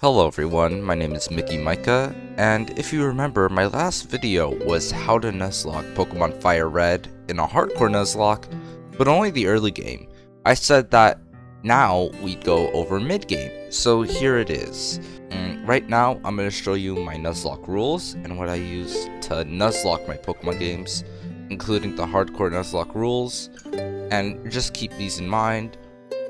Hello everyone, my name is Mickey Micah, and if you remember, my last video was how to Nuzlocke Pokemon Fire Red in a hardcore Nuzlocke, but only the early game. I said that now we'd go over mid-game, so here it is. Right now, I'm going to show you my Nuzlocke rules and what I use to Nuzlocke my Pokemon games, including the hardcore Nuzlocke rules, and just keep these in mind,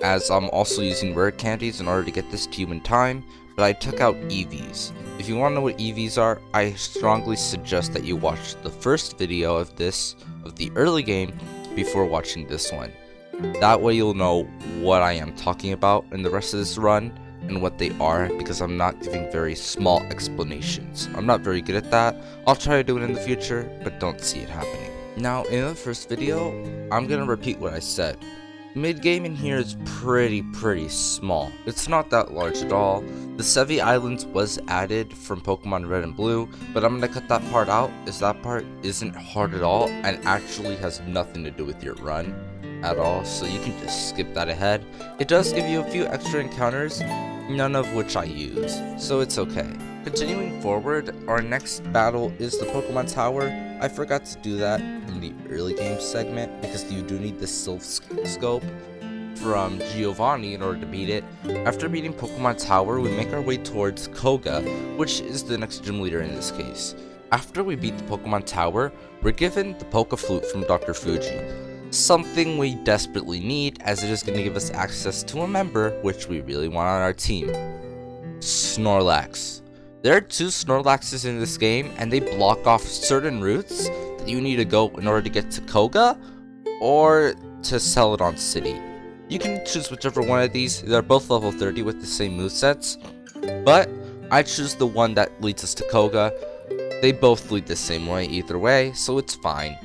as I'm also using rare candies in order to get this to you in time. But I took out EVs. If you want to know what EVs are, I strongly suggest that you watch the first video of the early game, before watching this one. That way you'll know what I am talking about in the rest of this run, and what they are, because I'm not giving very small explanations. I'm not very good at that. I'll try to do it in the future, but don't see it happening. Now, in the first video, I'm gonna repeat what I said. Mid-game in here is pretty small. It's not that large at all. The Sevi Islands was added from Pokemon Red and Blue, but I'm gonna cut that part out, as that part isn't hard at all and actually has nothing to do with your run at all, so you can just skip that ahead. It does give you a few extra encounters, none of which I use, so it's okay. Continuing forward, our next battle is the Pokemon Tower. I forgot to do that in the early game segment because you do need the Sylph Scope from Giovanni in order to beat it. After beating Pokemon Tower, we make our way towards Koga, which is the next gym leader in this case. After we beat the Pokemon Tower, we're given the Poke Flute from Dr. Fuji. Something we desperately need, as it is going to give us access to a member which we really want on our team. Snorlax. There are two Snorlaxes in this game, and they block off certain routes that you need to go in order to get to Koga, or to Celadon City. You can choose whichever one of these. They're both level 30 with the same movesets, but I choose the one that leads us to Koga. They both lead the same way either way, so it's fine.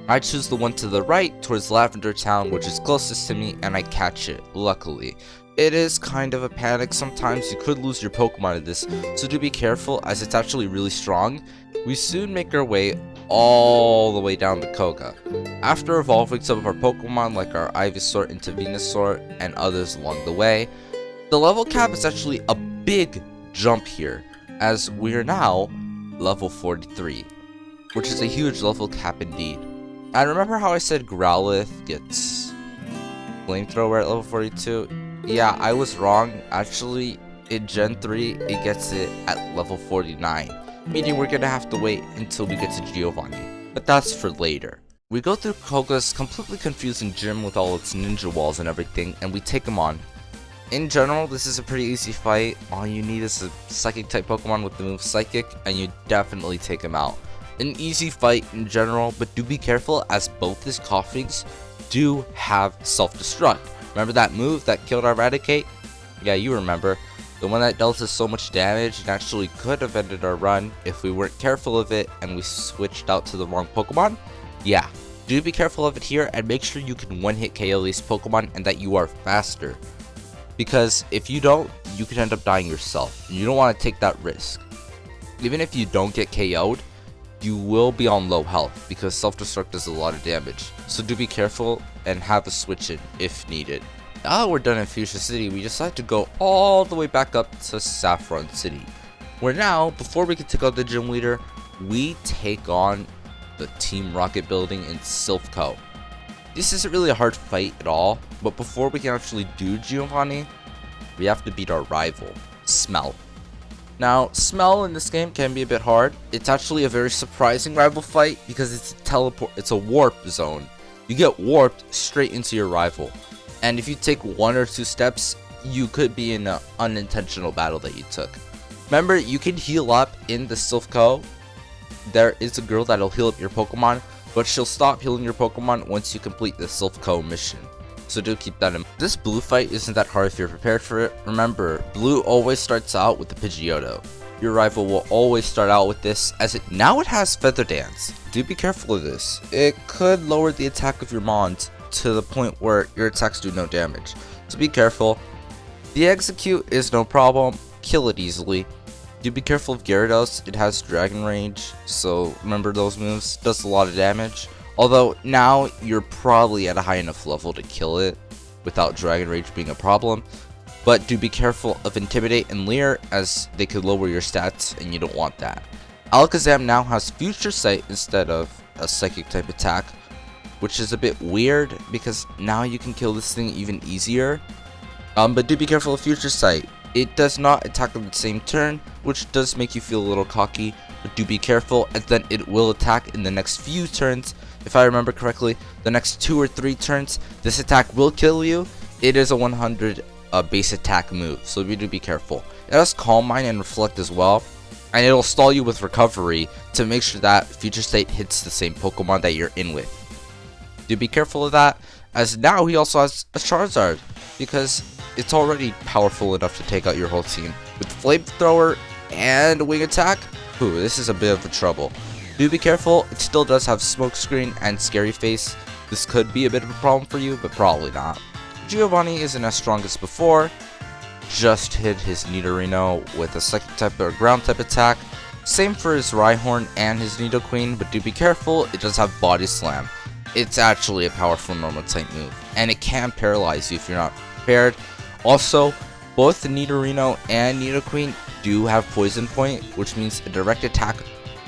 I choose the one to the right towards Lavender Town, which is closest to me, and I catch it, luckily. It is kind of a panic sometimes. You could lose your Pokemon to this, so do be careful, as it's actually really strong. We soon make our way all the way down to Koga. After evolving some of our Pokemon like our Ivysaur into Venusaur and others along the way, the level cap is actually a big jump here, as we are now level 43, which is a huge level cap indeed. And remember how I said Growlithe gets Flamethrower at level 42? Yeah, I was wrong. Actually, in Gen 3, it gets it at level 49, meaning we're gonna have to wait until we get to Giovanni. But that's for later. We go through Koga's completely confusing gym with all its ninja walls and everything, and we take them on. In general, this is a pretty easy fight. All you need is a Psychic type Pokemon with the move Psychic, and you definitely take him out. An easy fight in general, but do be careful, as both his Koffings do have self-destruct. Remember that move that killed our Raticate? Yeah, you remember. The one that dealt us so much damage and actually could have ended our run if we weren't careful of it and we switched out to the wrong Pokemon? Yeah, do be careful of it here, and make sure you can one-hit KO these Pokemon and that you are faster. Because if you don't, you could end up dying yourself, and you don't want to take that risk. Even if you don't get KO'd, you will be on low health, because self-destruct does a lot of damage. So do be careful and have a switch in if needed. Now that we're done in Fuchsia City, we decide to go all the way back up to Saffron City, where now, before we can take out the gym leader, we take on the Team Rocket building in Silphco. This isn't really a hard fight at all, but before we can actually do Giovanni, we have to beat our rival, Smell. Now, Smell in this game can be a bit hard. It's actually a very surprising rival fight because it's a warp zone. You get warped straight into your rival. And if you take one or two steps, you could be in an unintentional battle that you took. Remember, you can heal up in the Silphco. There is a girl that'll heal up your Pokemon, but she'll stop healing your Pokemon once you complete the Silphco mission. So do keep that in mind. This blue fight isn't that hard if you're prepared for it. Remember, blue always starts out with the Pidgeotto. Your rival will always start out with this, as it has Feather Dance. Do be careful of this. It could lower the attack of your Mons to the point where your attacks do no damage. So be careful. The Execute is no problem. Kill it easily. Do be careful of Gyarados. It has Dragon Rage, so remember those moves. Does a lot of damage. Although now you're probably at a high enough level to kill it without Dragon Rage being a problem. but do be careful of Intimidate and Leer, as they could lower your stats and you don't want that. Alakazam now has Future Sight instead of a Psychic type attack, which is a bit weird because now you can kill this thing even easier. But do be careful of Future Sight. It does not attack on the same turn, which does make you feel a little cocky, but do be careful, and then it will attack in the next few turns. If I remember correctly, the next 2 or 3 turns, this attack will kill you. It is a 100 base attack move, so you do be careful. It has Calm Mind and Reflect as well, and it'll stall you with Recovery to make sure that Future State hits the same Pokemon that you're in with. Do be careful of that, as now he also has a Charizard, because it's already powerful enough to take out your whole team. With Flamethrower and Wing Attack, ooh, this is a bit of a trouble. Do be careful, it still does have Smokescreen and Scary Face. This could be a bit of a problem for you, but probably not. Giovanni isn't as strong as before. Just hit his Nidorino with a Psychic type or Ground type attack. Same for his Rhyhorn and his Nidoqueen, but do be careful, it does have Body Slam. It's actually a powerful normal type move, and it can paralyze you if you're not prepared. Also, both the Nidorino and Nidoqueen do have Poison Point, which means a direct attack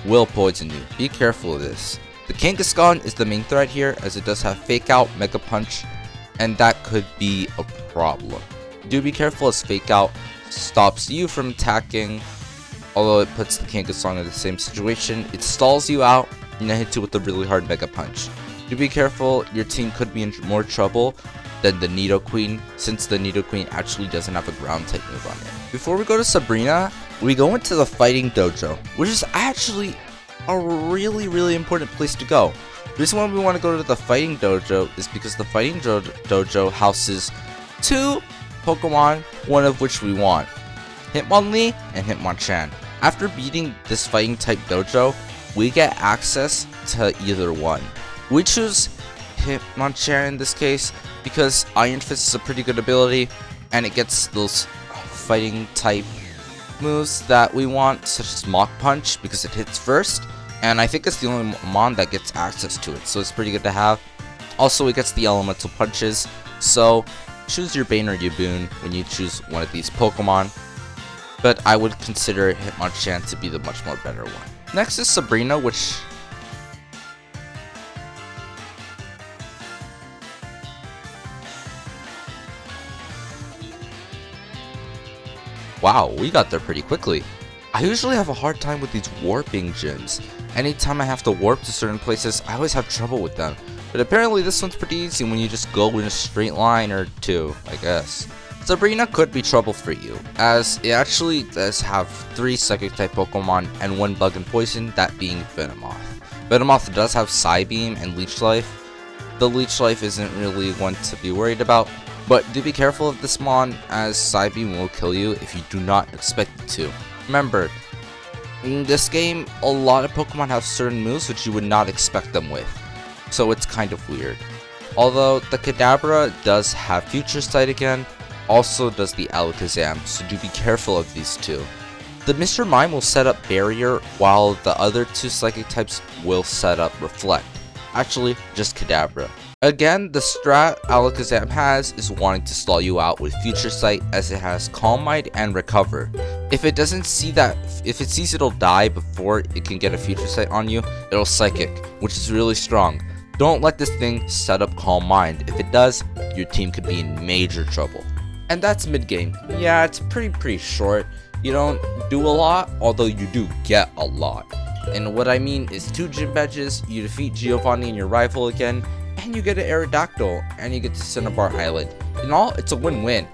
will poison you. Be careful of this. The Kangaskhan is the main threat here, as it does have Fake Out, Mega Punch, and that could be a problem. Do be careful, as Fake Out stops you from attacking, although it puts the Kangaskhan in the same situation. It stalls you out and then hits you with a really hard Mega Punch. Do be careful, your team could be in more trouble than the Nidoqueen, since the Nidoqueen actually doesn't have a ground type move on it. Before we go to Sabrina, we go into the Fighting Dojo, which is actually a really important place to go. The reason why we want to go to the Fighting Dojo is because the Fighting Dojo houses 2 Pokemon, one of which we want, Hitmonlee and Hitmonchan. After beating this Fighting type Dojo, we get access to either one. We choose Hitmonchan in this case because Iron Fist is a pretty good ability, and it gets those fighting type moves that we want, such as Mach Punch, because it hits first, and I think it's the only Mon that gets access to it, so it's pretty good to have. Also, it gets the Elemental Punches, so choose your Bane or your Boon when you choose one of these Pokemon, but I would consider Hitmonchan to be the much more better one. Next is Sabrina, which wow, we got there pretty quickly. I usually have a hard time with these warping gyms. Anytime I have to warp to certain places, I always have trouble with them. But apparently this one's pretty easy when you just go in a straight line or 2, I guess. Sabrina could be trouble for you, as it actually does have 3 Psychic type Pokemon and 1 Bug and Poison, that being Venomoth. Venomoth does have Psybeam and Leech Life. The Leech Life isn't really one to be worried about, but do be careful of this Mon, as Psybeam will kill you if you do not expect it to. Remember, in this game, a lot of Pokemon have certain moves which you would not expect them with, so it's kind of weird. Although the Kadabra does have Future Sight again, also does the Alakazam, so do be careful of these 2. The Mr. Mime will set up Barrier, while the other 2 Psychic types will set up Reflect. Actually, just Kadabra. Again, the strat Alakazam has is wanting to stall you out with Future Sight, as it has Calm Mind and Recover. If it doesn't see that, if it sees it'll die before it can get a Future Sight on you, it'll Psychic, which is really strong. Don't let this thing set up Calm Mind. If it does, your team could be in major trouble. And that's mid-game. Yeah, it's pretty short. You don't do a lot, although you do get a lot. And what I mean is 2 gym badges, you defeat Giovanni and your rival again, and you get an Aerodactyl, and you get to Cinnabar Island. In all, it's a win-win.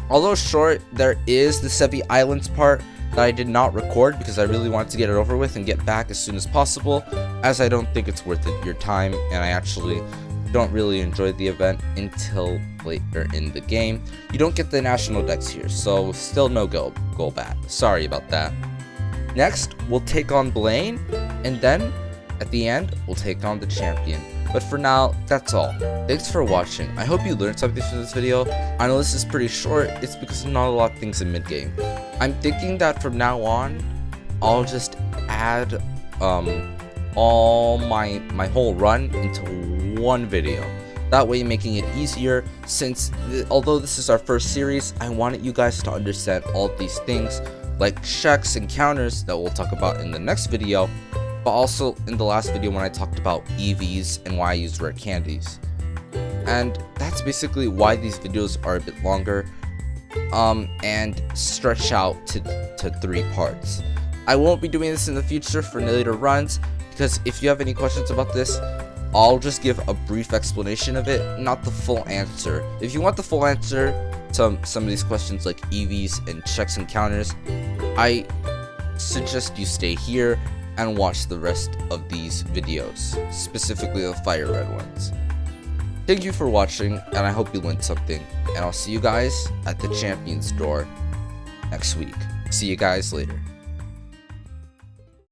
Although short, there is the Sevi Islands part that I did not record because I really wanted to get it over with and get back as soon as possible, as I don't think it's worth it your time, and I actually don't really enjoy the event until later in the game. You don't get the national decks here, so still no goal bat. Sorry about that. Next, we'll take on Blaine, and then at the end, we'll take on the champion. But for now, that's all. Thanks for watching. I hope you learned something from this video. I know this is pretty short, it's because there's not a lot of things in mid-game. I'm thinking that from now on, I'll just add all my whole run into one video. that way making it easier, since although this is our first series, I wanted you guys to understand all these things like checks and counters that we'll talk about in the next video, but also in the last video when I talked about EVs and why I use rare candies. And that's basically why these videos are a bit longer and stretch out to 3 parts. I won't be doing this in the future for later runs, because if you have any questions about this, I'll just give a brief explanation of it, not the full answer. If you want the full answer to some of these questions like EVs and checks and counters, I suggest you stay here and watch the rest of these videos, specifically the Fire Red ones. Thank you for watching, and I hope you learned something, and I'll see you guys at the Champions Door next week. See you guys later.